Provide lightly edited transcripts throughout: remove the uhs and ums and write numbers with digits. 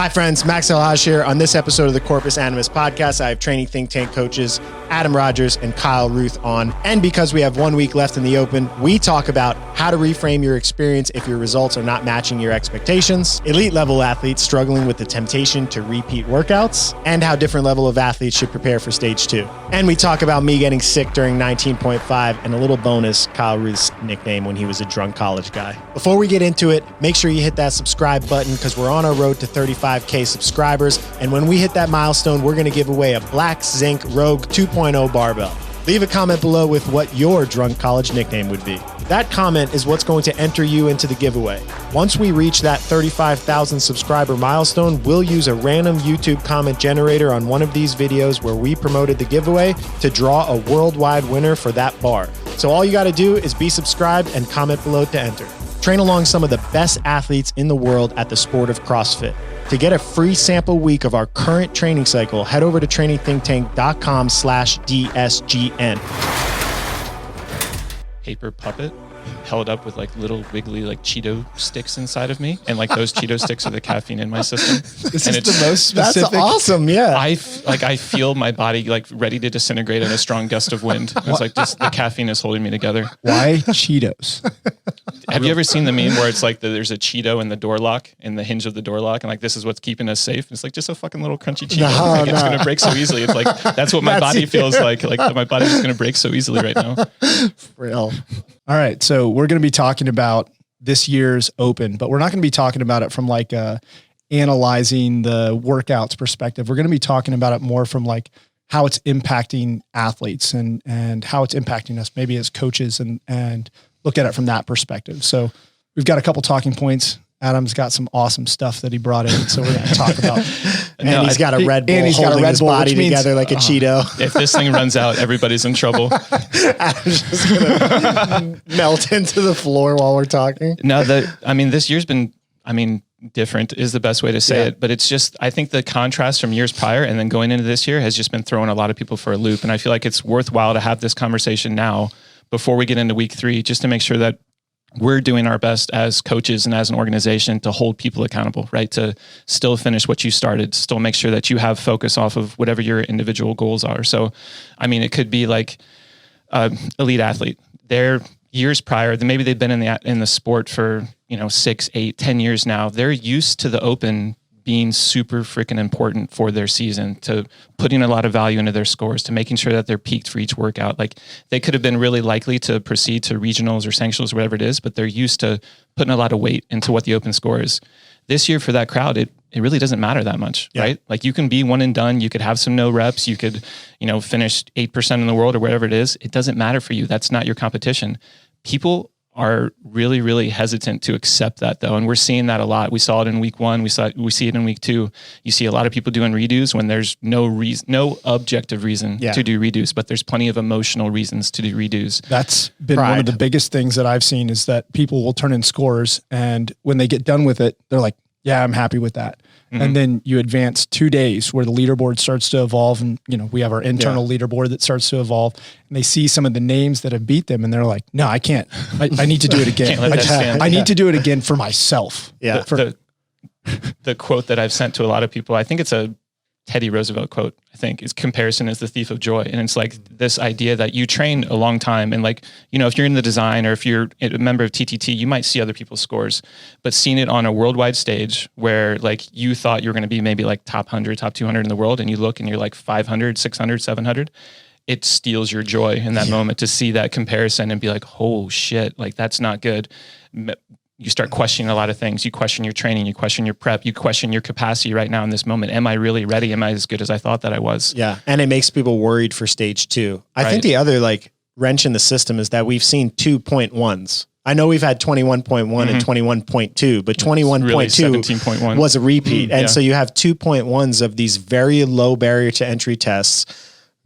Hi friends, Max El-Haj here. On this episode of the Corpus Animus podcast, I have training think tank coaches Adam Rogers and Kyle Ruth on. And because we have 1 week left in the open, we talk about how to reframe your experience if your results are not matching your expectations, elite level athletes struggling with the temptation to repeat workouts, and how different level of athletes should prepare for stage 2. And we talk about me getting sick during 19.5 and a little bonus, Kyle Ruth's nickname when he was a drunk college guy. Before we get into it, make sure you hit that subscribe button because we're on our road to 35K subscribers. And when we hit that milestone, we're going to give away a Black Zinc Rogue 2.0 barbell. Leave a comment below with what your drunk college nickname would be. That comment is what's going to enter you into the giveaway. Once we reach that 35,000 subscriber milestone, we'll use a random YouTube comment generator on one of these videos where we promoted the giveaway to draw a worldwide winner for that bar. So all you got to do is be subscribed and comment below to enter. Train along some of the best athletes in the world at the sport of CrossFit. To get a free sample week of our current training cycle, head over to trainingthinktank.com/DSGN. Paper puppet held up with like little wiggly like Cheeto sticks inside of me, and like those Cheeto sticks are the caffeine in my system. This is the most specific. That's awesome. Yeah. I feel my body like ready to disintegrate in a strong gust of wind. It's like just the caffeine is holding me together. Why Cheetos? Have you ever seen the meme where it's like there's a Cheeto in the door lock, in the hinge of the door lock, and like this is what's keeping us safe? It's like just a fucking little crunchy Cheeto. It's gonna break so easily. It's like that's what my body feels like. Like my body's just gonna break so easily right now. For real. All right, so we're going to be talking about this year's Open, but we're not going to be talking about it from like analyzing the workouts perspective. We're going to be talking about it more from like how it's impacting athletes and how it's impacting us maybe as coaches and look at it from that perspective. So we've got a couple talking points. Adam's got some awesome stuff that he brought in, so we're going to talk about. And he's got a Red Bull holding his body together like a Cheeto. If this thing runs out, everybody's in trouble. Adam's just going to melt into the floor while we're talking. No, this year's been, different is the best way to say it, but it's just, I think the contrast from years prior and then going into this year has just been throwing a lot of people for a loop. And I feel like it's worthwhile to have this conversation now before we get into week 3, just to make sure that we're doing our best as coaches and as an organization to hold people accountable, right? To still finish what you started, still make sure that you have focus off of whatever your individual goals are. So, it could be like elite athlete. They're years prior, maybe they've been in the sport for 6, 8, 10 years now. They're used to the Open being super freaking important for their season, to putting a lot of value into their scores, to making sure that they're peaked for each workout. Like they could have been really likely to proceed to regionals or sanctionals or whatever it is, but they're used to putting a lot of weight into what the Open score is. This year for that crowd, it really doesn't matter that much, right? Like you can be one and done. You could have some no reps. You could, finish 8% in the world or whatever it is. It doesn't matter for you. That's not your competition. People are really, really hesitant to accept that though. And we're seeing that a lot. We saw it in week 1. We see it in week 2. You see a lot of people doing redos when there's no objective reason to do redos, but there's plenty of emotional reasons to do redos. That's been one of the biggest things that I've seen is that people will turn in scores and when they get done with it, they're like, yeah, I'm happy with that. Mm-hmm. And then you advance 2 days where the leaderboard starts to evolve and, we have our internal leaderboard that starts to evolve and they see some of the names that have beat them and they're like, no, I can't. I need to do it again. I need to do it again for myself. Yeah. The quote that I've sent to a lot of people, I think it's a Teddy Roosevelt quote, I think, is comparison is the thief of joy. And it's like this idea that you train a long time and like, if you're in the design or if you're a member of TTT, you might see other people's scores, but seeing it on a worldwide stage where like you thought you were going to be maybe like top 100, top 200 in the world and you look and you're like 500, 600, 700, it steals your joy in that moment to see that comparison and be like, oh shit, like that's not good. You start questioning a lot of things. You question your training, you question your prep, you question your capacity right now in this moment. Am I really ready? Am I as good as I thought that I was? Yeah. And it makes people worried for stage 2. I think the other like wrench in the system is that we've seen 2.1s. I know we've had 21.1 and 21.2, but 21.2 really 17.1 was a repeat. And so you have 2.1s of these very low barrier to entry tests,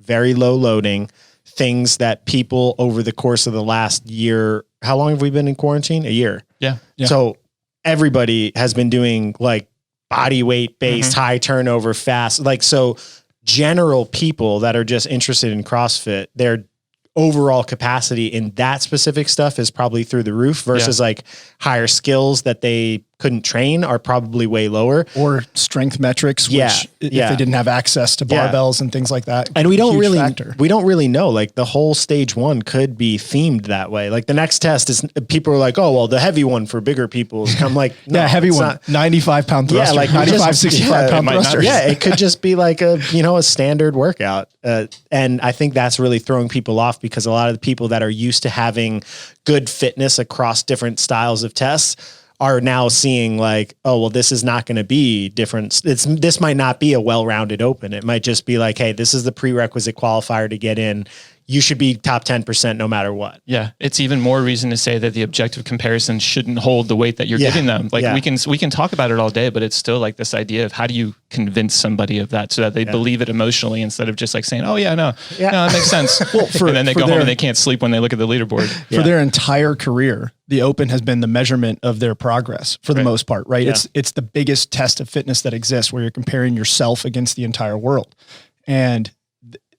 very low loading, things that people over the course of the last year, how long have we been in quarantine? A year. Yeah. So everybody has been doing like body weight based, high turnover, fast. Like, so general people that are just interested in CrossFit, their overall capacity in that specific stuff is probably through the roof versus like higher skills that they couldn't train are probably way lower. Or strength metrics, which if they didn't have access to barbells and things like that. And we don't really know, like the whole stage 1 could be themed that way. Like the next test is, people are like, oh, well, the heavy one for bigger people. I'm like, no, heavy one, not, 95 pound thruster, like 95, 65 pound thruster. Yeah. It could just be like a standard workout. And I think that's really throwing people off, because a lot of the people that are used to having good fitness across different styles of tests are now seeing like, oh, well, this is not going to be different. This might not be a well-rounded open. It might just be like, hey, this is the prerequisite qualifier to get in. You should be top 10% no matter what. Yeah. It's even more reason to say that the objective comparison shouldn't hold the weight that you're giving them. Like we can talk about it all day, but it's still like this idea of how do you convince somebody of that so that they believe it emotionally, instead of just like saying, oh no, that makes sense. And then they go home and they can't sleep when they look at the leaderboard. For their entire career, the open has been the measurement of their progress for the most part, right? Yeah. It's the biggest test of fitness that exists, where you're comparing yourself against the entire world. And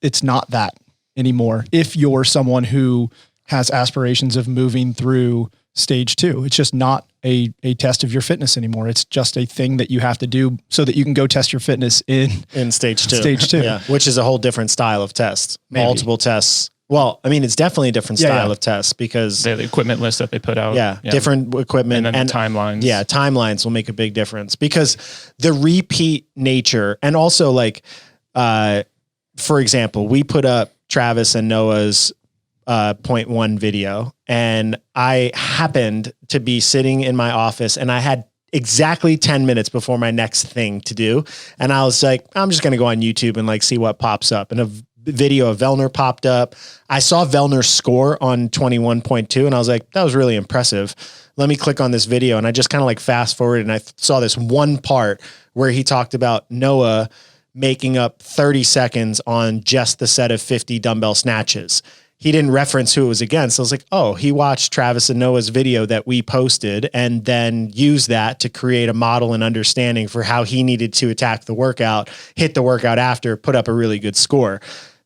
it's not that anymore. If you're someone who has aspirations of moving through stage 2, it's just not a test of your fitness anymore. It's just a thing that you have to do so that you can go test your fitness in stage 2. Stage 2. Yeah. Which is a whole different style of test. Maybe. Multiple tests. Well, I mean, it's definitely a different style of tests, because the equipment list that they put out. Different equipment. And then the timelines. Yeah. Timelines will make a big difference, because the repeat nature, and also like, for example, we put up Travis and Noah's 0.1 video, and I happened to be sitting in my office, and I had exactly 10 minutes before my next thing to do. And I was like, I'm just going to go on YouTube and like see what pops up. And a video of Vellner popped up. I saw Vellner's score on 21.2, and I was like, that was really impressive. Let me click on this video. And I just kind of like fast forward, and I saw this one part where he talked about Noah making up 30 seconds on just the set of 50 dumbbell snatches. He didn't reference who it was against. I was like, oh, he watched Travis and Noah's video that we posted, and then used that to create a model and understanding for how he needed to attack the workout, hit the workout after, put up a really good score.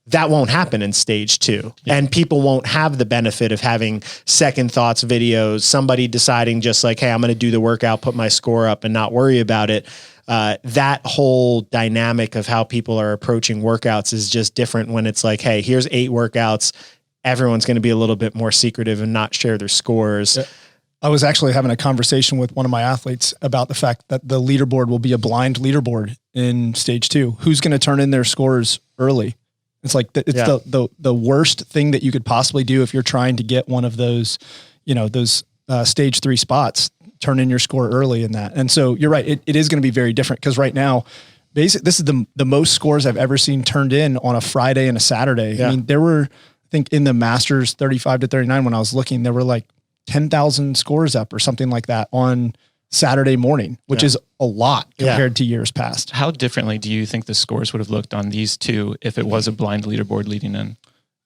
That won't happen in stage 2. Yeah. And people won't have the benefit of having second thoughts videos, somebody deciding just like, hey, I'm going to do the workout, put my score up and not worry about it. That whole dynamic of how people are approaching workouts is just different when it's like, hey, here's 8 workouts. Everyone's going to be a little bit more secretive and not share their scores. Yeah. I was actually having a conversation with one of my athletes about the fact that the leaderboard will be a blind leaderboard in stage 2. Who's going to turn in their scores early? It's like, the worst thing that you could possibly do if you're trying to get one of those, those stage 3 spots. Turn in your score early in that. And so you're right. It is going to be very different, because right now, this is the most scores I've ever seen turned in on a Friday and a Saturday. Yeah. I mean, there were, I think in the Masters 35 to 39, when I was looking, there were like 10,000 scores up or something like that on Saturday morning, which is a lot compared to years past. How differently do you think the scores would have looked on these 2 if it was a blind leaderboard leading in?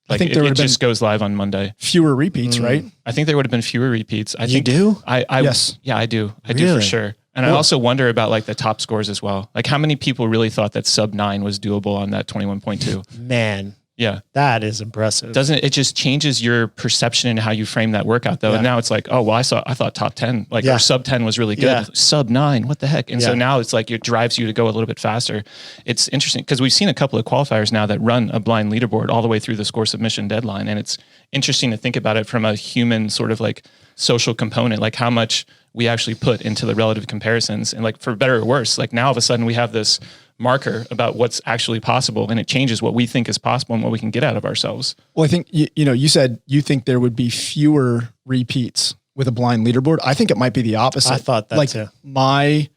Like, I think it just goes live on Monday. Fewer repeats, right? I think there would have been fewer repeats. You do? Yes. Yeah, I do. I do for sure. And I also wonder about like the top scores as well. Like how many people really thought that sub 9 was doable on that 21.2? Man. Yeah. That is impressive. Doesn't it just changes your perception and how you frame that workout though? Yeah. And now it's like, oh, well, I thought top 10, like or sub 10 was really good. Yeah. Sub 9, what the heck? And so now it's like it drives you to go a little bit faster. It's interesting because we've seen a couple of qualifiers now that run a blind leaderboard all the way through the score submission deadline. And it's interesting to think about it from a human sort of like social component, like how much we actually put into the relative comparisons. And like for better or worse, like now all of a sudden we have this marker about what's actually possible, and it changes what we think is possible and what we can get out of ourselves. Well, I think, you said you think there would be fewer repeats with a blind leaderboard. I think it might be the opposite. I thought that too. My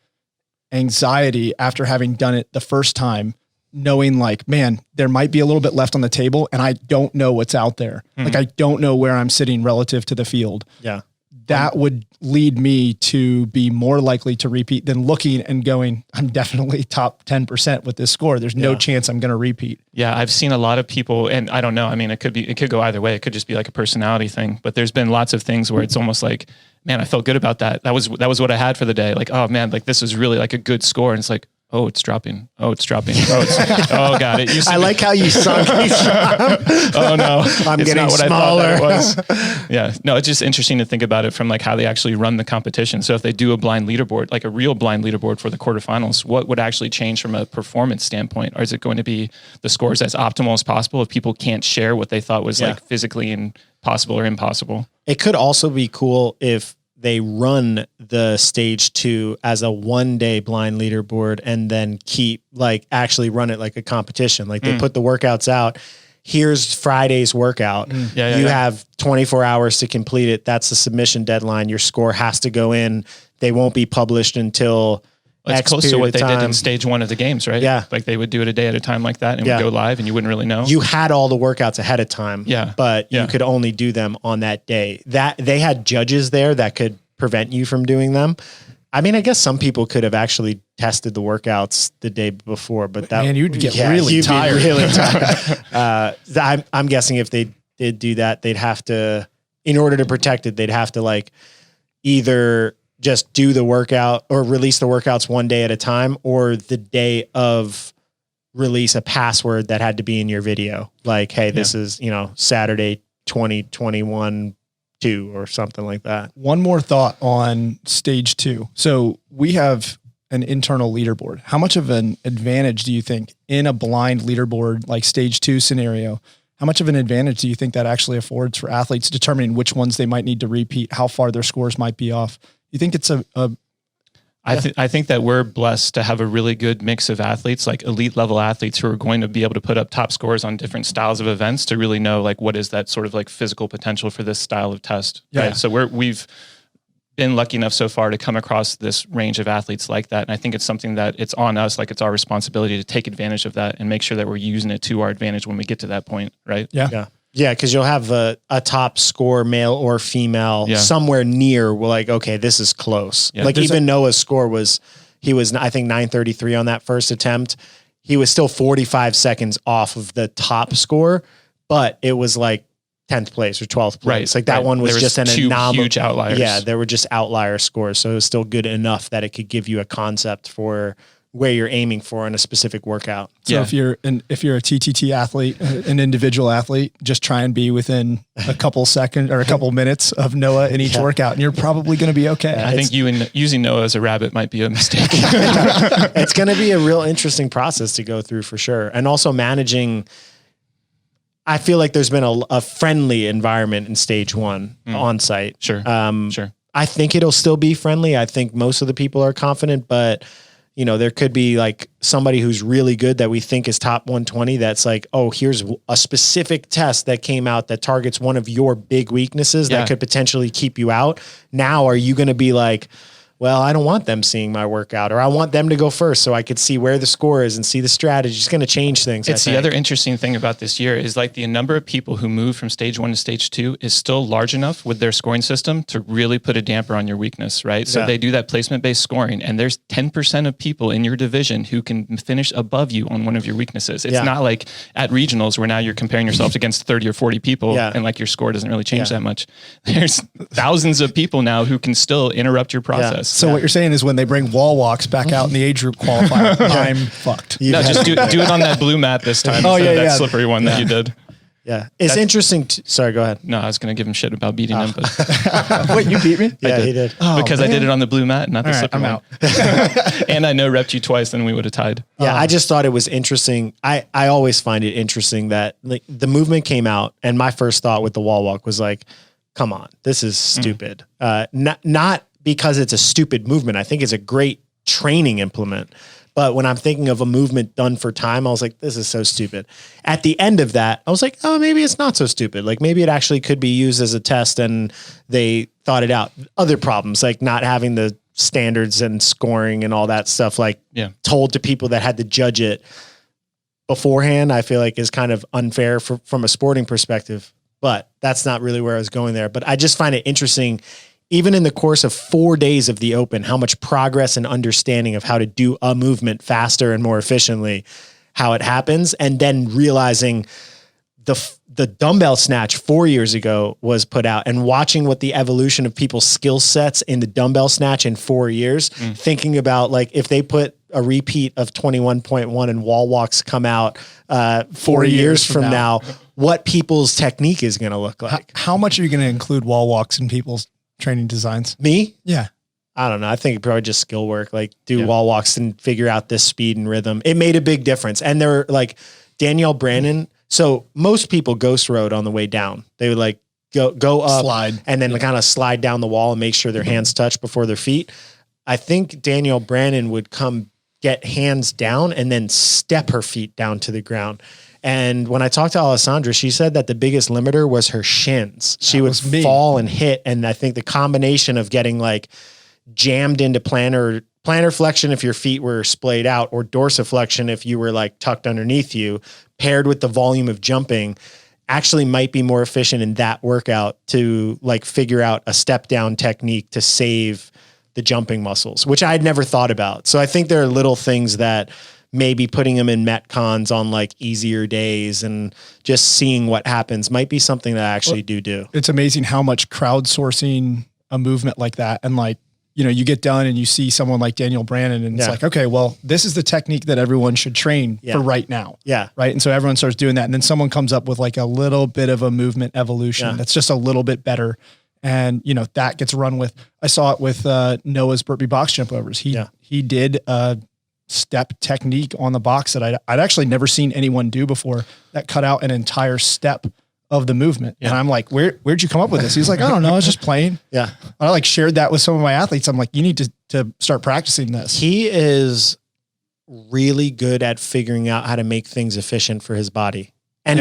anxiety after having done it the first time, knowing like, man, there might be a little bit left on the table and I don't know what's out there. Mm-hmm. Like I don't know where I'm sitting relative to the field. Yeah. That would lead me to be more likely to repeat than looking and going, I'm definitely top 10% with this score. There's no chance I'm going to repeat. Yeah. I've seen a lot of people, and I don't know. I mean, it could go either way. It could just be like a personality thing, but there's been lots of things where it's almost like, man, I felt good about that. That was what I had for the day. Like, oh man, like this was really like a good score. And it's like, Oh, it's dropping. Oh, it's dropping. Oh, God. It used to I like how you sunk each time. Oh, no. I'm It's getting not what smaller. I thought that it was. Yeah. No, it's just interesting to think about it from like how they actually run the competition. So if they do a blind leaderboard, like a real blind leaderboard for the quarterfinals, what would actually change from a performance standpoint? Or is it going to be the scores as optimal as possible if people can't share what they thought was like physically impossible or impossible? It could also be cool if they run the stage 2 as a 1-day blind leaderboard and then keep like actually run it like a competition. Like they put the workouts out. Here's Friday's workout. You have 24 hours to complete it. That's the submission deadline. Your score has to go in. They won't be published until It's X close to period what of they did in time. stage 1 of the games, right? Yeah. Like they would do it a day at a time like that and would go live and you wouldn't really know. You had all the workouts ahead of time. Yeah. But you could only do them on that day. That they had judges there that could prevent you from doing them. I mean, I guess some people could have actually tested the workouts the day before, but that you'd get really you'd be tired. really tired. I'm guessing if they did do that, they'd have to, in order to protect it, they'd have to like either just do the workout or release the workouts one day at a time, or the day of release a password that had to be in your video. Like, hey, this is, Saturday, 2021, 2 or something like that. One more thought on stage 2. So we have an internal leaderboard. How much of an advantage do you think in a blind leaderboard, like stage 2 scenario, how much of an advantage do you think that actually affords for athletes determining which ones they might need to repeat, how far their scores might be off? You think it's I think that we're blessed to have a really good mix of athletes, like elite level athletes who are going to be able to put up top scores on different styles of events to really know like what is that sort of like physical potential for this style of test. Yeah. Right? So we've been lucky enough so far to come across this range of athletes like that. And I think it's something that it's on us, like it's our responsibility to take advantage of that and make sure that we're using it to our advantage when we get to that point. Right. Yeah. Yeah, because you'll have a top score, male or female, somewhere near. We're like, okay, this is close. Yeah. Like even Noah's score was I think 933 on that first attempt. He was still 45 seconds off of the top score, but it was like 10th place or 12th place. Right. Like that one was just an two anomaly. huge outliers. Yeah, there were just outlier scores. So it was still good enough that it could give you a concept for where you're aiming for in a specific workout. So if you're a TTT athlete, an individual athlete, just try and be within a couple seconds or a couple minutes of Noah in each workout, and you're probably going to be okay. I think using Noah as a rabbit might be a mistake. It's going to be a real interesting process to go through for sure. And also managing, I feel like there's been a friendly environment in stage 1 on site. Sure. Sure. I think it'll still be friendly. I think most of the people are confident, but there could be like somebody who's really good that we think is top 120. That's like, oh, here's a specific test that came out that targets one of your big weaknesses that could potentially keep you out. Now, are you going to be like, well, I don't want them seeing my workout, or I want them to go first so I could see where the score is and see the strategy. It's going to change things. It's the other interesting thing about this year is like the number of people who move from stage 1 to stage 2 is still large enough with their scoring system to really put a damper on your weakness, right? So they do that placement-based scoring, and there's 10% of people in your division who can finish above you on one of your weaknesses. It's not like at regionals where now you're comparing yourself against 30 or 40 people and like your score doesn't really change that much. There's thousands of people now who can still interrupt your process. So what you're saying is when they bring wall walks back out in the age group qualifier, I'm fucked. No, just do it on that blue mat this time instead of that slippery one that you did. Yeah. It's interesting. Sorry, go ahead. No, I was going to give him shit about beating him, but Wait, you beat me? Yeah, he did. Because I did it on the blue mat, not the slippery one. Out. And I repped you twice, then we would have tied. Yeah, I just thought it was interesting. I always find it interesting that like the movement came out, and my first thought with the wall walk was like, come on, this is stupid. Not because it's a stupid movement. I think it's a great training implement. But when I'm thinking of a movement done for time, I was like, this is so stupid. At the end of that, I was like, oh, maybe it's not so stupid. Like maybe it actually could be used as a test and they thought it out. Other problems, like not having the standards and scoring and all that stuff, like told to people that had to judge it beforehand, I feel like is kind of unfair from a sporting perspective. But that's not really where I was going there. But I just find it interesting, even in the course of 4 days of the Open, how much progress and understanding of how to do a movement faster and more efficiently, how it happens. And then realizing the dumbbell snatch 4 years ago was put out, and watching what the evolution of people's skill sets in the dumbbell snatch in 4 years, thinking about like, if they put a repeat of 21.1 and wall walks come out 4 years from now, what people's technique is going to look like. How much are you going to include wall walks in people's training designs? Me? Yeah. I don't know. I think probably just skill work, like do wall walks and figure out this speed and rhythm. It made a big difference. And they're like Danielle Brannon. So most people ghost rode on the way down. They would like go up, slide, and then kind of slide down the wall and make sure their hands touch before their feet. I think Danielle Brannon would come get hands down and then step her feet down to the ground. And when I talked to Alessandra, she said that the biggest limiter was her shins. She would fall and hit. And I think the combination of getting like jammed into plantar flexion if your feet were splayed out, or dorsiflexion if you were like tucked underneath you, paired with the volume of jumping, actually might be more efficient in that workout to like figure out a step down technique to save the jumping muscles, which I'd never thought about. So I think there are little things that maybe putting them in Metcons on like easier days and just seeing what happens might be something that I actually do. It's amazing how much crowdsourcing a movement like that, and like, you know, you get done and you see someone like Danielle Brannon and it's like, okay, well, this is the technique that everyone should train for right now. Yeah. Right. And so everyone starts doing that. And then someone comes up with like a little bit of a movement evolution that's just a little bit better. And, you know, that gets run with. I saw it with Noah's burpee box jump overs. He did a step technique on the box that I'd actually never seen anyone do before, that cut out an entire step of the movement. And I'm like, where'd you come up with this? He's like, I don't know. I was just playing. Yeah. I like shared that with some of my athletes. I'm like, you need to start practicing this. He is really good at figuring out how to make things efficient for his body. And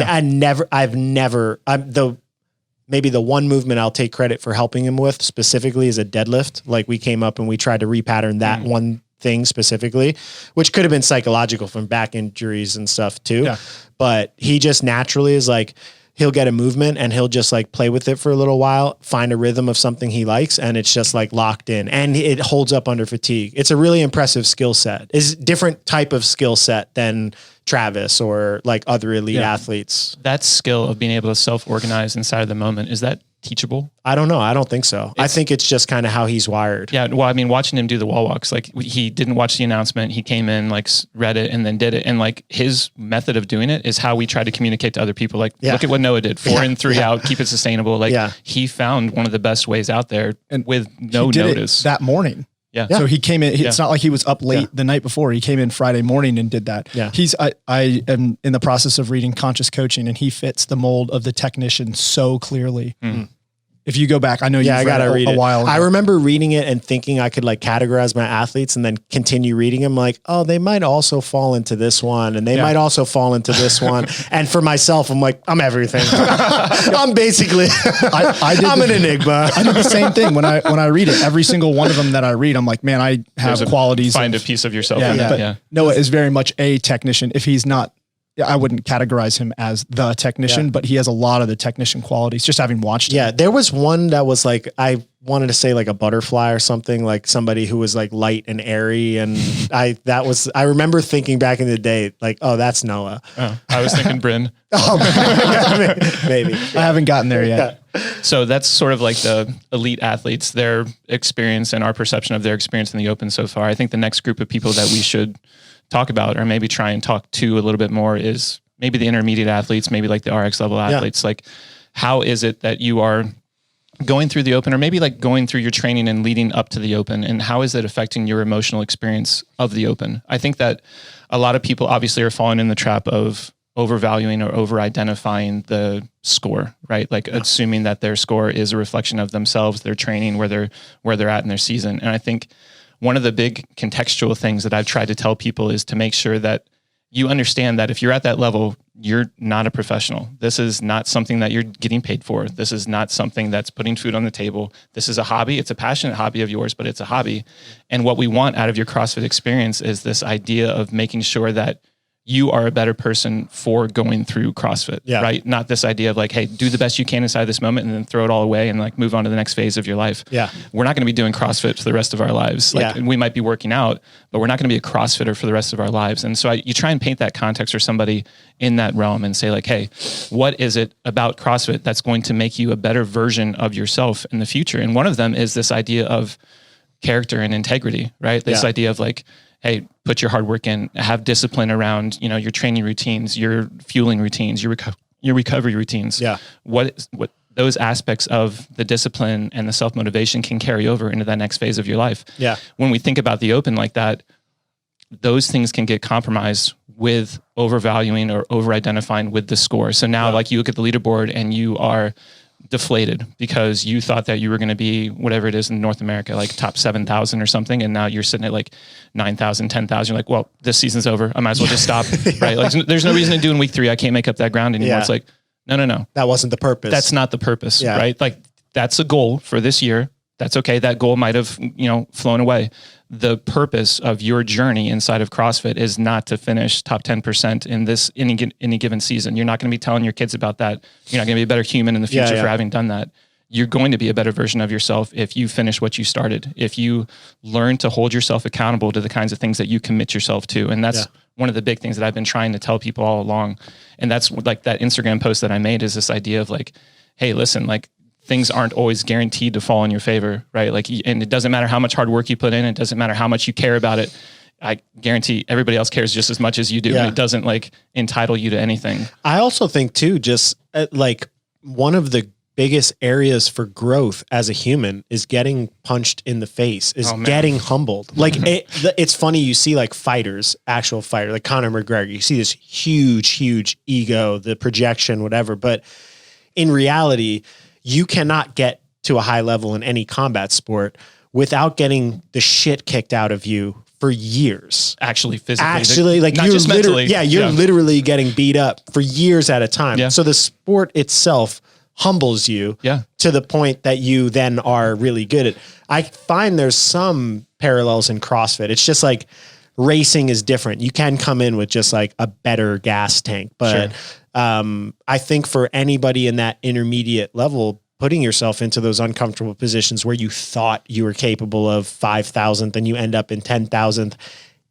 maybe the one movement I'll take credit for helping him with specifically is a deadlift. Like we came up and we tried to repattern that one thing specifically, which could have been psychological from back injuries and stuff too. Yeah. But he just naturally is like, he'll get a movement and he'll just like play with it for a little while, find a rhythm of something he likes, and it's just like locked in and it holds up under fatigue. It's a really impressive skill set. It's a different type of skill set than Travis or like other elite athletes. That skill of being able to self-organize inside of the moment, is that teachable? I don't know. I don't think so. I think it's just kind of how he's wired. Yeah. Well, I mean, watching him do the wall walks, like he didn't watch the announcement. He came in, like read it and then did it. And like his method of doing it is how we try to communicate to other people. Like, look at what Noah did, 4 in, 3 out, keep it sustainable. Like he found one of the best ways out there and with no notice that morning. Yeah. So he came in, it's not like he was up late the night before. He came in Friday morning and did that. Yeah. I am in the process of reading Conscious Coaching, and he fits the mold of the technician so clearly. Mm-hmm. If you go back, I know I got to read it a while ago. I remember reading it and thinking I could like categorize my athletes and then continue reading them like, oh, they might also fall into this one and they might also fall into this one. And for myself, I'm like, I'm everything. I'm basically, I'm an enigma. I do the same thing when I read it. Every single one of them that I read, I'm like, man, I have qualities. Find a piece of yourself. Noah is very much a technician. If he's not, I wouldn't categorize him as the technician, but he has a lot of the technician qualities, just having watched him. Yeah, there was one that was like, I wanted to say like a butterfly or something, like somebody who was like light and airy. And I remember thinking back in the day, like, oh, that's Noah. Oh, I was thinking Bryn. Maybe. I haven't gotten there yet. So that's sort of like the elite athletes, their experience and our perception of their experience in the open so far. I think the next group of people that we should talk about, or maybe try and talk to a little bit more, is maybe the intermediate athletes, maybe like the RX level athletes. Like, how is it that you are going through the open, or maybe like going through your training and leading up to the open, and how is it affecting your emotional experience of the open? I think that a lot of people obviously are falling in the trap of overvaluing or over-identifying the score, right? Like assuming that their score is a reflection of themselves, their training, where they're at in their season. And I think one of the big contextual things that I've tried to tell people is to make sure that you understand that if you're at that level, you're not a professional. This is not something that you're getting paid for. This is not something that's putting food on the table. This is a hobby. It's a passionate hobby of yours, but it's a hobby. And what we want out of your CrossFit experience is this idea of making sure that you are a better person for going through CrossFit, right? Not this idea of like, hey, do the best you can inside this moment and then throw it all away and like move on to the next phase of your life. Yeah. We're not going to be doing CrossFit for the rest of our lives. Like we might be working out, but we're not going to be a CrossFitter for the rest of our lives. And so you try and paint that context for somebody in that realm and say like, hey, what is it about CrossFit that's going to make you a better version of yourself in the future? And one of them is this idea of character and integrity, right? This idea of like, hey, put your hard work in, have discipline around, your training routines, your fueling routines, your recovery routines. Yeah. What those aspects of the discipline and the self-motivation can carry over into that next phase of your life. Yeah. When we think about the open like that, those things can get compromised with overvaluing or over-identifying with the score. So now like you look at the leaderboard and you are deflated because you thought that you were going to be whatever it is in North America, like top 7,000 or something. And now you're sitting at like 9,000, 10,000. You're like, well, this season's over. I might as well just stop. Right. Like there's no reason to do in week 3. I can't make up that ground anymore. Yeah. It's like, no. That wasn't the purpose. That's not the purpose. Right. Like that's a goal for this year. That's okay. That goal might have, flown away. The purpose of your journey inside of CrossFit is not to finish top 10% in this any given season. You're not going to be telling your kids about that. You're not going to be a better human in the future for having done that. You're going to be a better version of yourself if you finish what you started, if you learn to hold yourself accountable to the kinds of things that you commit yourself to. And that's one of the big things that I've been trying to tell people all along. And that's like that Instagram post that I made is this idea of like, hey, listen, like, things aren't always guaranteed to fall in your favor, right? Like, and it doesn't matter how much hard work you put in. It doesn't matter how much you care about it. I guarantee everybody else cares just as much as you do. And it doesn't like entitle you to anything. I also think too, just like one of the biggest areas for growth as a human is getting punched in the face, is getting humbled. Like it's funny. You see like fighters, actual fighter, like Conor McGregor, you see this huge ego, the projection, whatever. But in reality, you cannot get to a high level in any combat sport without getting the shit kicked out of you for years. Actually, physically. Actually, like not just mentally. You're literally getting beat up for years at a time. Yeah. So the sport itself humbles you to the point that you then are really good at. I find there's some parallels in CrossFit. It's just like racing is different. You can come in with just like a better gas tank, but I think for anybody in that intermediate level, putting yourself into those uncomfortable positions where you thought you were capable of 5,000th and you end up in 10,000th,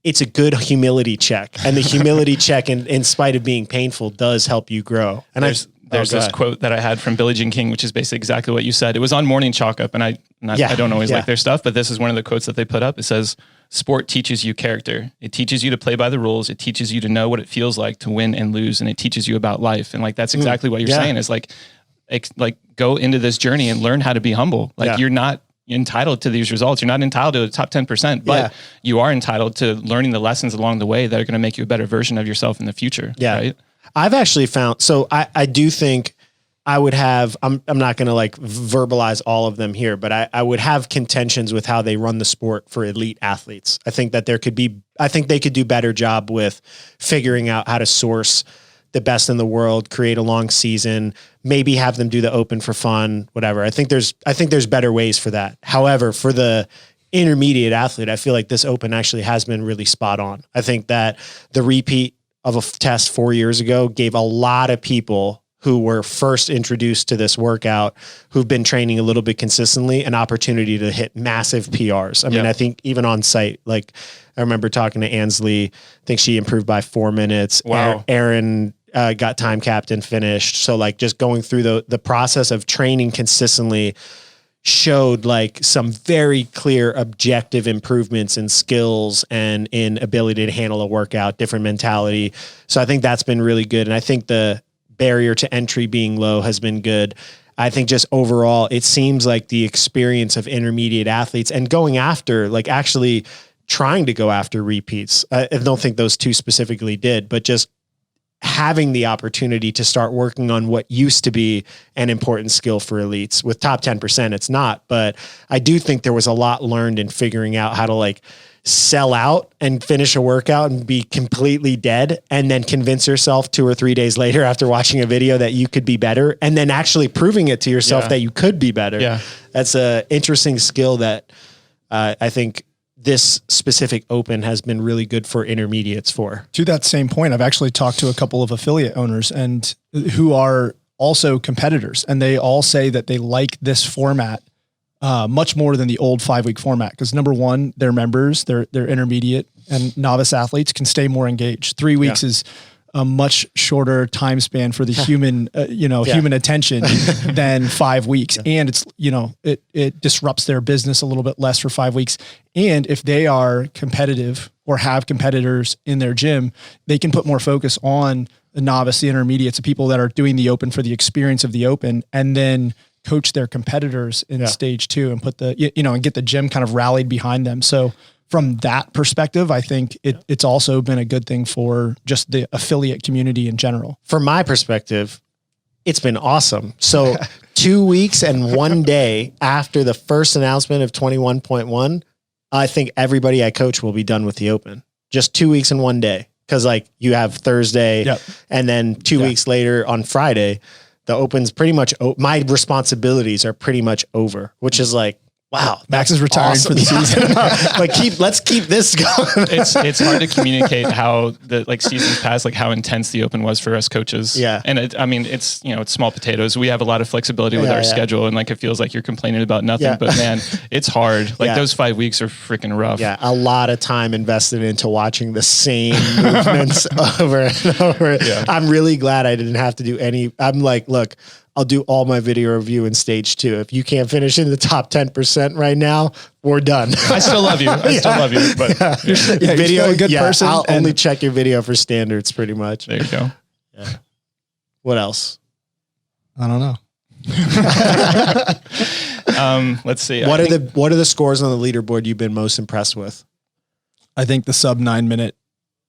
it's a good humility check. And the humility check, in spite of being painful, does help you grow. And there's this quote that I had from Billie Jean King, which is basically exactly what you said. It was on Morning Chalk Up, and I don't always like their stuff, but this is one of the quotes that they put up. It says, sport teaches you character. It teaches you to play by the rules. It teaches you to know what it feels like to win and lose. And it teaches you about life. And like, that's exactly what you're saying is like go into this journey and learn how to be humble. Like you're not entitled to these results. You're not entitled to the top 10%, but you are entitled to learning the lessons along the way that are going to make you a better version of yourself in the future. Yeah. Right? I've actually found, so I do think I would have, I'm not going to like verbalize all of them here, but I would have contentions with how they run the sport for elite athletes. I think that I think they could do better job with figuring out how to source the best in the world, create a long season, maybe have them do the open for fun, whatever. I think there's better ways for that. However, for the intermediate athlete, I feel like this open actually has been really spot on. I think that the repeat of a test 4 years ago gave a lot of people who were first introduced to this workout, who've been training a little bit consistently, an opportunity to hit massive PRs. I mean, I think even on site, like I remember talking to Ansley, I think she improved by 4 minutes. Wow. Aaron got time capped and finished. So like just going through the process of training consistently showed like some very clear objective improvements in skills and in ability to handle a workout, different mentality. So I think that's been really good. And I think the barrier to entry being low has been good. I think just overall, it seems like the experience of intermediate athletes and going after, like actually trying to go after repeats. I don't think those two specifically did, but just having the opportunity to start working on what used to be an important skill for elites. With top 10%, it's not, but I do think there was a lot learned in figuring out how to like sell out and finish a workout and be completely dead and then convince yourself 2 or 3 days later after watching a video that you could be better and then actually proving it to yourself that you could be better. Yeah. That's a interesting skill that I think this specific open has been really good for intermediates for. To that same point, I've actually talked to a couple of affiliate owners and who are also competitors, and they all say that they like this format much more than the old 5-week format. Because number one, their members, their intermediate and novice athletes can stay more engaged. 3 weeks is a much shorter time span for the human, human attention than 5 weeks. And it's, it disrupts their business a little bit less for 5 weeks. And if they are competitive or have competitors in their gym, they can put more focus on the novice, the intermediates, the people that are doing the open for the experience of the open, and then coach their competitors in stage 2 and put and get the gym kind of rallied behind them. So from that perspective, I think it's also been a good thing for just the affiliate community in general. From my perspective, it's been awesome. So 2 weeks and 1 day after the first announcement of 21.1, I think everybody I coach will be done with the open. Just 2 weeks and 1 day. Cause like you have Thursday and then 2 weeks later on Friday, the open's pretty much, my responsibilities are pretty much over, which is like, wow, Max is retiring for the season. But let's keep this going. It's hard to communicate how the seasons past, how intense the open was for us coaches. Yeah. And it's small potatoes. We have a lot of flexibility with our schedule, and it feels like you're complaining about nothing, but man, it's hard. Those 5 weeks are freaking rough. Yeah. A lot of time invested into watching the same movements over and over. Yeah. I'm really glad I didn't have to do any. I'm like, look, I'll do all my video review in stage 2. If you can't finish in the top 10% right now, we're done. I still love you. I still love you, but video, you're still a good person. I'll only check your video for standards pretty much. There you go. Yeah. What else? I don't know. Let's see. What are the scores on the leaderboard you've been most impressed with? I think the sub 9 minute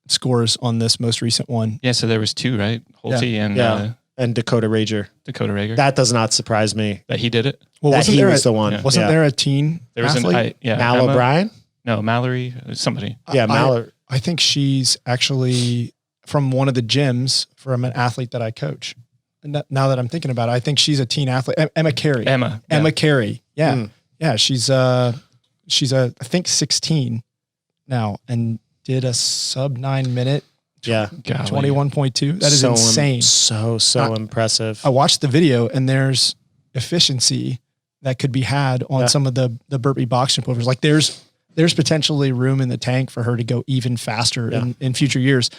scores on this most recent one. Yeah. So there was 2, right? Holte and Dakota Rager. That does not surprise me. That he did it? Well, that he was the one. Yeah. Wasn't there a teen there was athlete? Mal O'Brien? No, Mallory, somebody. Yeah, Mallory. I think she's actually from one of the gyms from an athlete that I coach. And now that I'm thinking about it, I think she's a teen athlete. Emma Carey. Emma Carey. Yeah. Yeah. She's I think 16 now and did a sub 9 minute. Yeah. 21.2. That is insane. So impressive. I watched the video and there's efficiency that could be had on some of the burpee box jump overs. There's potentially room in the tank for her to go even faster in future years,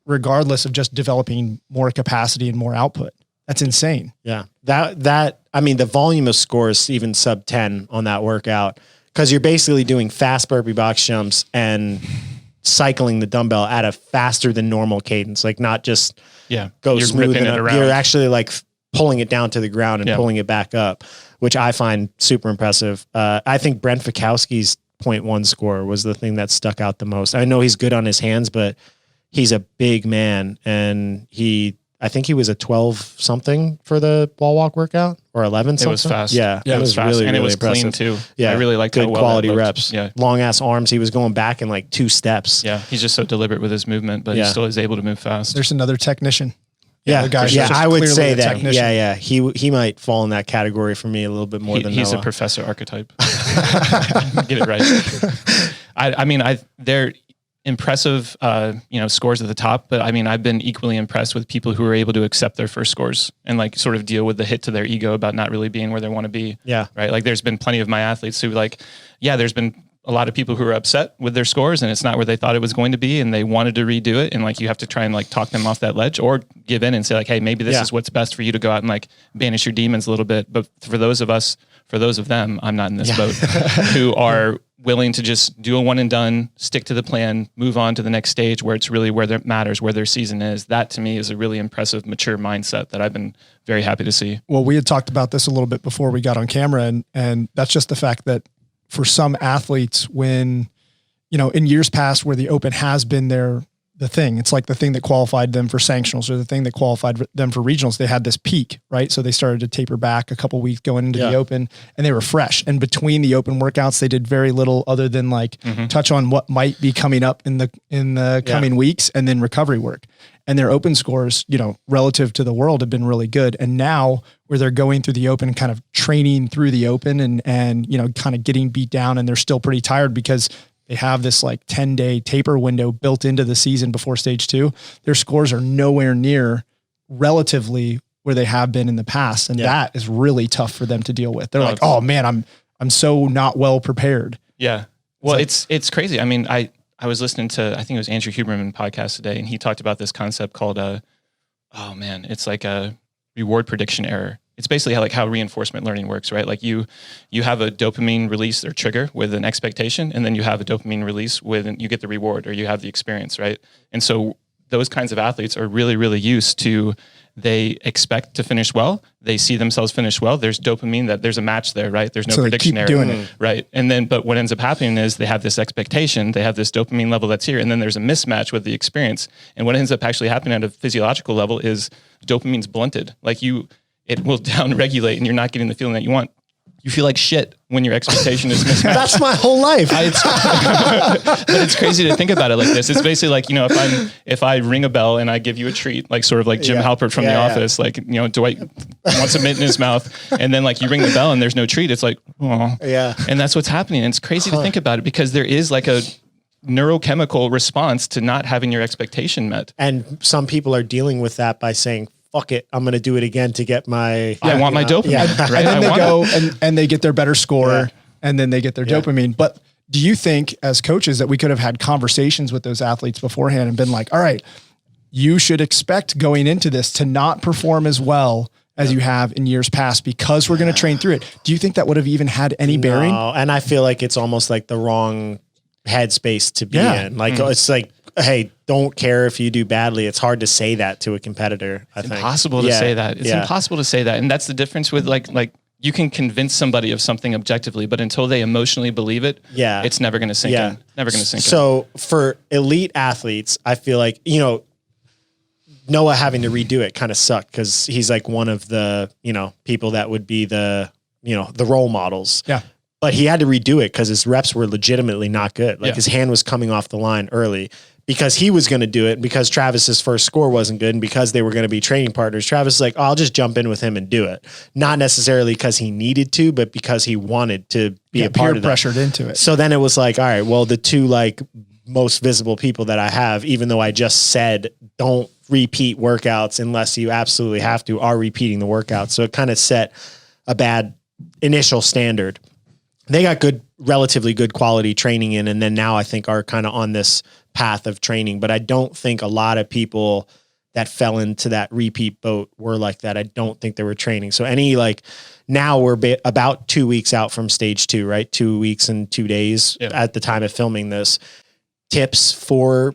regardless of just developing more capacity and more output. That's insane. Yeah. The volume of scores, even sub 10 on that workout, because you're basically doing fast burpee box jumps and cycling the dumbbell at a faster than normal cadence, not just go smooth it around. You're actually pulling it down to the ground and pulling it back up, which I find super impressive. I think Brent Fikowski's 0.1 score was the thing that stuck out the most. I know he's good on his hands, but he's a big man, and I think he was a 12 something for the wall walk workout, or 11 something. It was fast. Yeah, it was fast, really, and it was impressive. clean too. Yeah, I really liked good how well quality that looked. reps. Yeah, long ass arms. He was going back in 2 steps. Yeah, he's just so deliberate with his movement, but he still is able to move fast. There's another technician. Yeah, I would say that. Technician. Yeah, he might fall in that category for me a little bit more than he's Noah. A professor archetype. Get it right. They're impressive, scores at the top, but I've been equally impressed with people who are able to accept their first scores and sort of deal with the hit to their ego about not really being where they want to be. Yeah. Right. There's been plenty of my athletes who there's been a lot of people who are upset with their scores and it's not where they thought it was going to be and they wanted to redo it. And you have to try and talk them off that ledge or give in and say hey, maybe this is what's best for you to go out and banish your demons a little bit. But for those of them, I'm not in this boat, who are willing to just do a one and done, stick to the plan, move on to the next stage where it's really where that matters, where their season is. That to me is a really impressive, mature mindset that I've been very happy to see. Well, we had talked about this a little bit before we got on camera, and that's just the fact that for some athletes, when, in years past where the open has been the thing, it's the thing that qualified them for sanctionals or the thing that qualified them for regionals, they had this peak, right? So they started to taper back a couple weeks going into the open and they were fresh. And between the open workouts, they did very little other than touch on what might be coming up in the coming weeks and then recovery work. And their open scores, relative to the world have been really good. And now where they're going through the open, kind of training through the open and kind of getting beat down, and they're still pretty tired because they have this 10-day taper window built into the season before stage 2. Their scores are nowhere near relatively where they have been in the past. And that is really tough for them to deal with. They're oh man, I'm so not well prepared. Yeah. Well, it's crazy. I was listening to, I think it was Andrew Huberman podcast today, and he talked about this concept called it's like a reward prediction error. It's basically how reinforcement learning works, right? Like you have a dopamine release or trigger with an expectation, and then you have a dopamine release you get the reward or you have the experience, right? And so those kinds of athletes are really, really used to, they expect to finish well. They see themselves finish well. There's dopamine, that there's a match there, right? There's no prediction error, doing it. right? And then, but what ends up happening is they have this expectation, they have this dopamine level that's here, and then there's a mismatch with the experience. And what ends up actually happening at a physiological level is dopamine's blunted. It will down-regulate, and you're not getting the feeling that you want. You feel like shit when your expectation is mismatched. That's my whole life. But it's crazy to think about it like this. It's basically like, if I ring a bell and I give you a treat, like sort of like Jim Halpert from The Office, Dwight wants a mint in his mouth, and then you ring the bell and there's no treat. It's like, oh. Yeah. And that's what's happening. And it's crazy to think about it, because there is a neurochemical response to not having your expectation met. And some people are dealing with that by saying, fuck it, I'm going to do it again to get my... I want my dopamine. Yeah. Right? And then they go and they get their better score, and then they get their Yeah. dopamine. But do you think as coaches that we could have had conversations with those athletes beforehand and been like, all right, you should expect going into this to not perform as well as you have in years past, because we're going to train through it? Do you think that would have even had any bearing? No, and I feel like it's almost like the wrong headspace to be in. It's like, hey, don't care if you do badly. It's hard to say that to a competitor. I think impossible to say that. It's impossible to say that. And that's the difference with like you can convince somebody of something objectively, but until they emotionally believe it, it's never going to sink in. Never going to sink in. So for elite athletes, I feel like, Noah having to redo it kind of sucked, because he's like one of the, people that would be the role models. Yeah. But he had to redo it because his reps were legitimately not good. His hand was coming off the line early, because he was going to do it, because Travis's first score wasn't good, and because they were going to be training partners. Travis is like, I'll just jump in with him and do it. Not necessarily because he needed to, but because he wanted to be a part of that. Pressured into it. So then it was like, all right, well, the two most visible people that I have, even though I just said, don't repeat workouts unless you absolutely have to, are repeating the workouts. So it kind of set a bad initial standard. They got relatively good quality training in, and then now I think are kind of on this path of training. But I don't think a lot of people that fell into that repeat boat were like that. I don't think they were training. So now we're about 2 weeks out from stage 2, right? 2 weeks and 2 days at the time of filming this. Tips for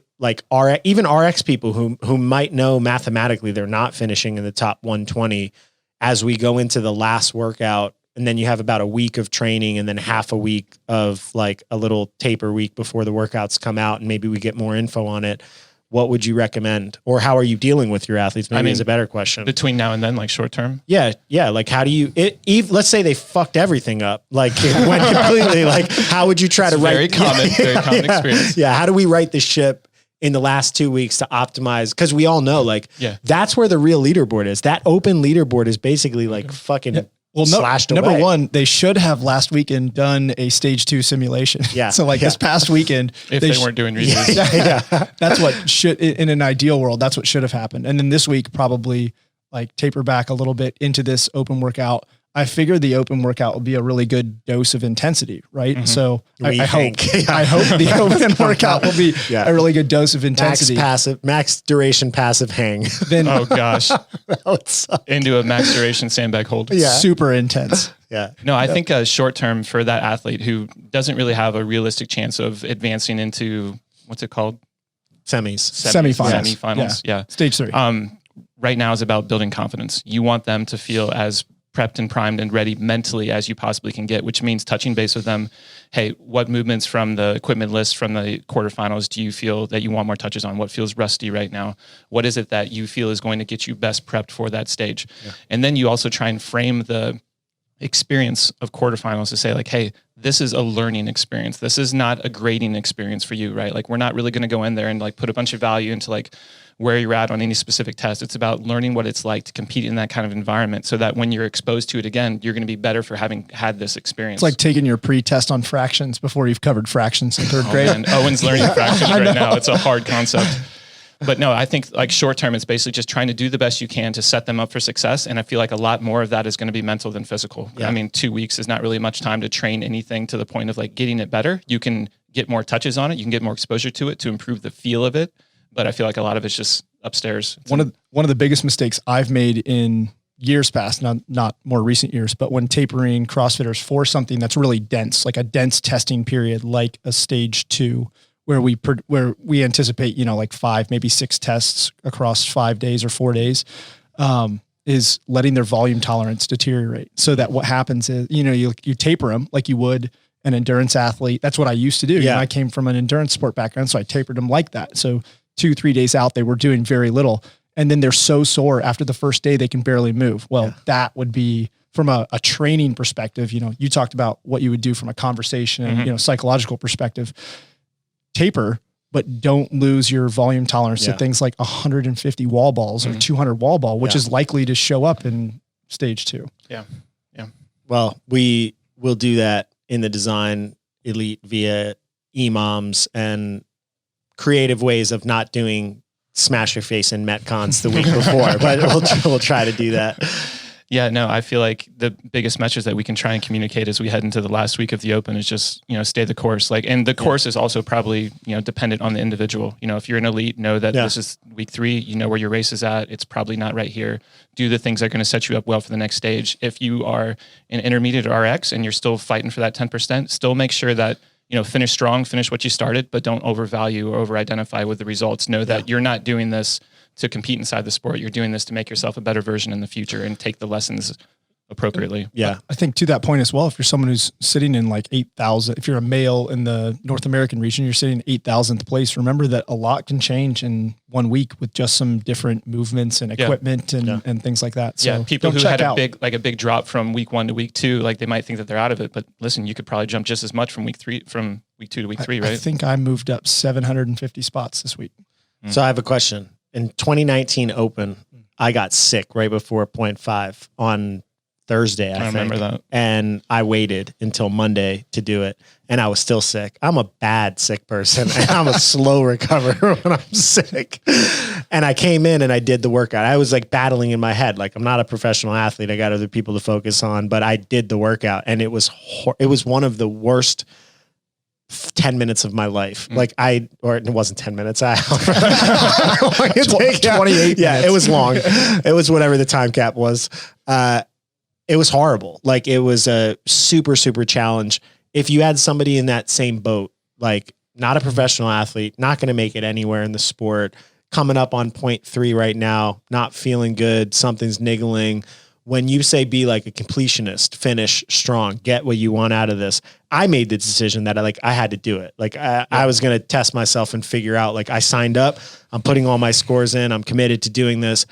even RX people who might know mathematically they're not finishing in the top 120 as we go into the last workout. And then you have about a week of training and then half a week of a little taper week before the workouts come out, and maybe we get more info on it. What would you recommend? Or how are you dealing with your athletes? Maybe is a better question. Between now and then, short term? Yeah. Yeah. How do you, let's say they fucked everything up. It went completely, how would you try to write? Very common experience. Yeah. How do we right the ship in the last 2 weeks to optimize? Because we all know, that's where the real leaderboard is. That open leaderboard is basically fucking... Yeah. Well, slashed number away. one, they should have last weekend done a stage 2 simulation. Yeah. So this past weekend, if they weren't doing research, that's what should, in an ideal world, that's what should have happened. And then this week, probably taper back a little bit into this open workout. I figured the open workout would be a really good dose of intensity, right? Mm-hmm. So I hope the open workout will be a really good dose of intensity. Max duration passive hang. Then oh gosh, into a max duration sandbag hold. Yeah. Super intense. Yeah. No, I think short term for that athlete who doesn't really have a realistic chance of advancing into what's it called? Semifinals. Yeah. Stage 3. Right now is about building confidence. You want them to feel as prepped and primed and ready mentally as you possibly can get, which means touching base with them. Hey, what movements from the equipment list from the quarterfinals do you feel that you want more touches on? What feels rusty right now? What is it that you feel is going to get you best prepped for that stage? Yeah. And then you also try and frame the experience of quarterfinals to say hey, this is a learning experience. This is not a grading experience for you, right? We're not really going to go in there and put a bunch of value into where you're at on any specific test. It's about learning what it's like to compete in that kind of environment so that when you're exposed to it again, you're going to be better for having had this experience. It's like taking your pre-test on fractions before you've covered fractions in third grade. Man. Owen's learning fractions right now. It's a hard concept. But no, I think short term, it's basically just trying to do the best you can to set them up for success. And I feel like a lot more of that is going to be mental than physical. Yeah. I mean, 2 weeks is not really much time to train anything to the point of getting it better. You can get more touches on it. You can get more exposure to it to improve the feel of it. But I feel like a lot of it's just upstairs. One of the biggest mistakes I've made in years past, not more recent years, but when tapering CrossFitters for something that's really dense, like a dense testing period, like a stage 2, where we anticipate, like 5, maybe 6 tests across 5 days or 4 days, is letting their volume tolerance deteriorate. So that what happens is, you taper them like you would an endurance athlete. That's what I used to do. Yeah. I came from an endurance sport background, so I tapered them like that. So 2-3 days out, they were doing very little. And then they're so sore after the first day, they can barely move. Well, that would be from a training perspective. You talked about what you would do from a conversation and, psychological perspective. Taper, but don't lose your volume tolerance to things like 150 wall balls or 200 wall ball, which is likely to show up in stage 2. Yeah. Yeah. Well, we will do that in the design elite via EMOMs and creative ways of not doing smash your face in Metcons the week before, but we'll try to do that. Yeah, no, I feel like the biggest message that we can try and communicate as we head into the last week of the Open is just, stay the course. And the course is also probably, dependent on the individual. If you're an elite, know that this is week 3, you know where your race is at. It's probably not right here. Do the things that are going to set you up well for the next stage. If you are an intermediate or RX and you're still fighting for that 10%, still make sure that, finish strong, finish what you started, but don't overvalue or over-identify with the results. Know that you're not doing this to compete inside the sport. You're doing this to make yourself a better version in the future and take the lessons appropriately. Yeah. I think to that point as well, if you're someone who's sitting in like 8,000, if you're a male in the North American region, you're sitting 8,000th place. Remember that a lot can change in 1 week with just some different movements and equipment and things like that. So people who had a big drop from week 1 to week 2, like they might think that they're out of it, but listen, you could probably jump just as much from week 2 to week 3, right? I think I moved up 750 spots this week. So I have a question. In 2019 Open, I got sick right before 0.5 on Thursday, I think. Remember that. And I waited until Monday to do it, and I was still sick. I'm a bad sick person, and I'm a slow recoverer when I'm sick. And I came in and I did the workout. I was like battling in my head, like I'm not a professional athlete. I got other people to focus on, but I did the workout, and it was one of the worst 10 minutes of my life. Or it wasn't 10 minutes. 28. Yeah, it was long. It was whatever the time cap was. It was horrible. Like it was a super, super challenge. If you had somebody in that same boat, like not a professional athlete, not going to make it anywhere in the sport, coming up on 0.3 right now, not feeling good, something's niggling. When you say be like a completionist, finish strong, get what you want out of this, I made the decision that I had to do it. Like I was going to test myself and figure out, like I signed up, I'm putting all my scores in, I'm committed to doing this.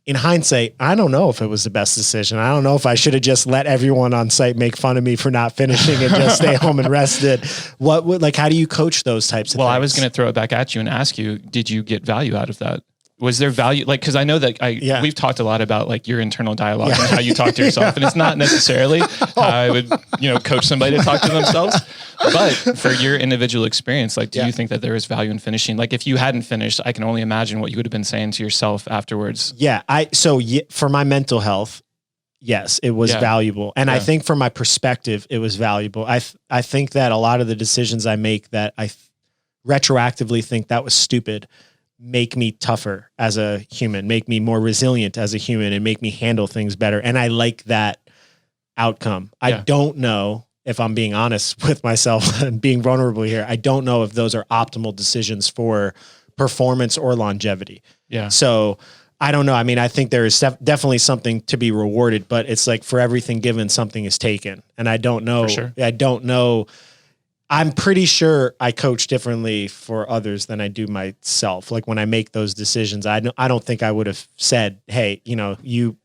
In hindsight, I don't know if it was the best decision. I don't know if I should have just let everyone on site make fun of me for not finishing and just stay home and rested. How do you coach those types of things? Well, I was going to throw it back at you and ask you, did you get value out of that? Was there value? Cause I know that we've talked a lot about your internal dialogue and how you talk to yourself, and it's not necessarily how I would, coach somebody to talk to themselves, but for your individual experience, do you think that there is value in finishing? Like if you hadn't finished, I can only imagine what you would have been saying to yourself afterwards. Yeah. For my mental health, yes, it was valuable. And I think for my perspective, it was valuable. I think that a lot of the decisions I make that I retroactively think that was stupid make me tougher as a human, make me more resilient as a human, and make me handle things better. And I like that outcome. I don't know, if I'm being honest with myself and being vulnerable here, I don't know if those are optimal decisions for performance or longevity. Yeah. So I don't know. I mean, I think there is definitely something to be rewarded, but it's like for everything given, something is taken. And I don't know. For sure. I don't know. I'm pretty sure I coach differently for others than I do myself. Like when I make those decisions, I don't think I would have said, "Hey, you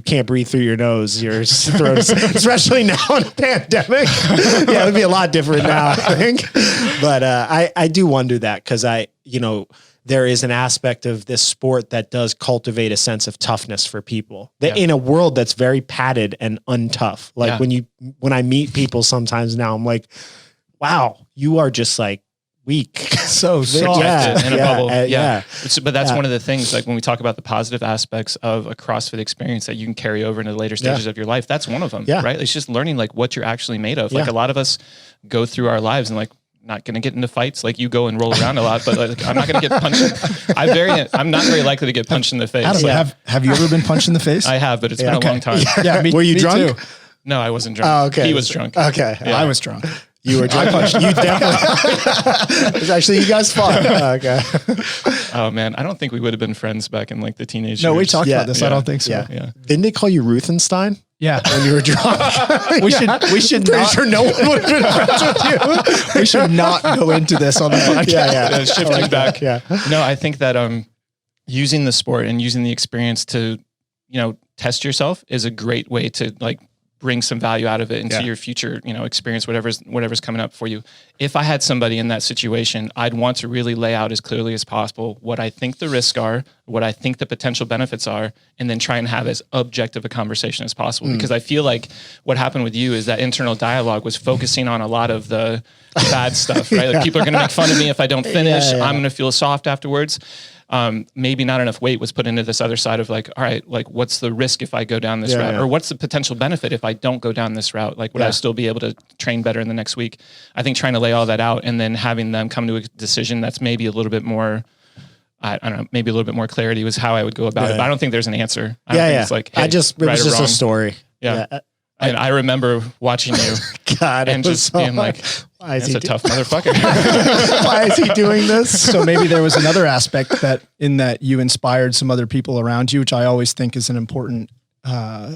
can't breathe through your nose. Your throat, especially now in a pandemic." Yeah, it would be a lot different now, I think. But I do wonder that because there is an aspect of this sport that does cultivate a sense of toughness for people in a world that's very padded and untough. Like when I meet people sometimes now, I'm like, wow, you are just like weak. So soft. In a bubble. But that's one of the things, like when we talk about the positive aspects of a CrossFit experience that you can carry over into the later stages of your life, that's one of them, right? It's just learning like what you're actually made of. Like a lot of us go through our lives and like not going to get into fights. Like you go and roll around a lot, but like, I'm not going to get punched. I'm not very likely to get punched in the face. Adam, have you ever been punched in the face? I have, but it's been a long time. Yeah. Were you drunk? Too. No, I wasn't drunk. Oh, okay. He was drunk. Okay. Yeah. I was drunk. You were drunk. You definitely. It's actually, you guys fought. Okay. Oh man, I don't think we would have been friends back in like the teenage No, years. we talked about this. Yeah. I don't think so. Yeah. Didn't they call you Ruthenstein? Yeah. When you were drunk? We should Pretty not, sure no one would have been friends with you. we should not go into this on the podcast. Yeah, shifting back. Yeah. No, I think that using the sport and using the experience to, test yourself is a great way to like bring some value out of it into your future, experience, whatever's coming up for you. If I had somebody in that situation, I'd want to really lay out as clearly as possible what I think the risks are, what I think the potential benefits are, and then try and have as objective a conversation as possible. Because I feel like what happened with you is that internal dialogue was focusing on a lot of the bad stuff, right? Like people are going to make fun of me if I don't finish. I'm going to feel soft afterwards. Maybe not enough weight was put into this other side of like, all right, like what's the risk if I go down this route, or what's the potential benefit if I don't go down this route? Like, would I still be able to train better in the next week? I think trying to lay all that out and then having them come to a decision that's maybe a little bit more, I don't know, maybe a little bit more clarity was how I would go about it. But I don't think there's an answer. I don't think it's like, hey, it was just a story. Yeah. And I remember watching you God, and just being like, why is that's he a tough motherfucker. Why is he doing this? So maybe there was another aspect that you inspired some other people around you, which I always think is an important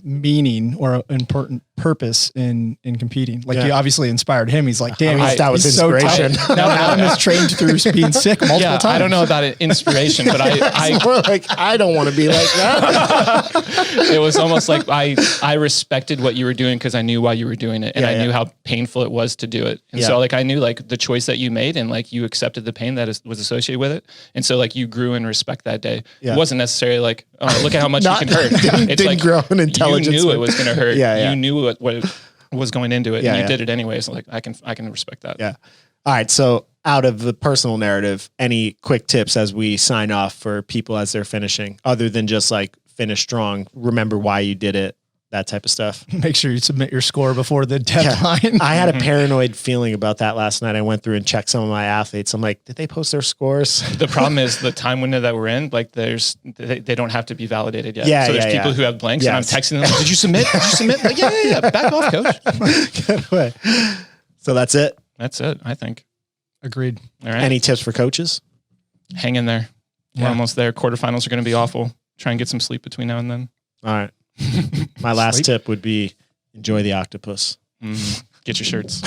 meaning or an important purpose in competing. Like you obviously inspired him. He's like, damn, that was inspiration. So now Adam is trained through being sick multiple times. I don't know about it, inspiration, but I More like, I don't want to be like that. it was almost like I respected what you were doing because I knew why you were doing it, and I knew how painful it was to do it. And so like I knew like the choice that you made, and like you accepted the pain that was associated with it. And so like you grew in respect that day. It wasn't necessarily like, oh, look at how much you can hurt. It's didn't like grow in intelligence. You knew it was going to hurt. You knew what was going into it, and you did it anyway. So like I can respect that. Yeah. All right. So out of the personal narrative, any quick tips as we sign off for people as they're finishing, other than just like finish strong, remember why you did it, that type of stuff. Make sure you submit your score before the deadline. I had a paranoid feeling about that last night. I went through and checked some of my athletes. I'm like, did they post their scores? The problem is the time window that we're in, like they don't have to be validated yet. Yeah, so there's people who have blanks and I'm texting them, like, did you submit? Did you submit? Like, yeah. Back off, coach. Get away. So that's it. That's it, I think. Agreed. All right. Any tips for coaches? Hang in there. We're almost there. Quarterfinals are going to be awful. Try and get some sleep between now and then. All right. My last tip would be enjoy the octopus. Get your shirts.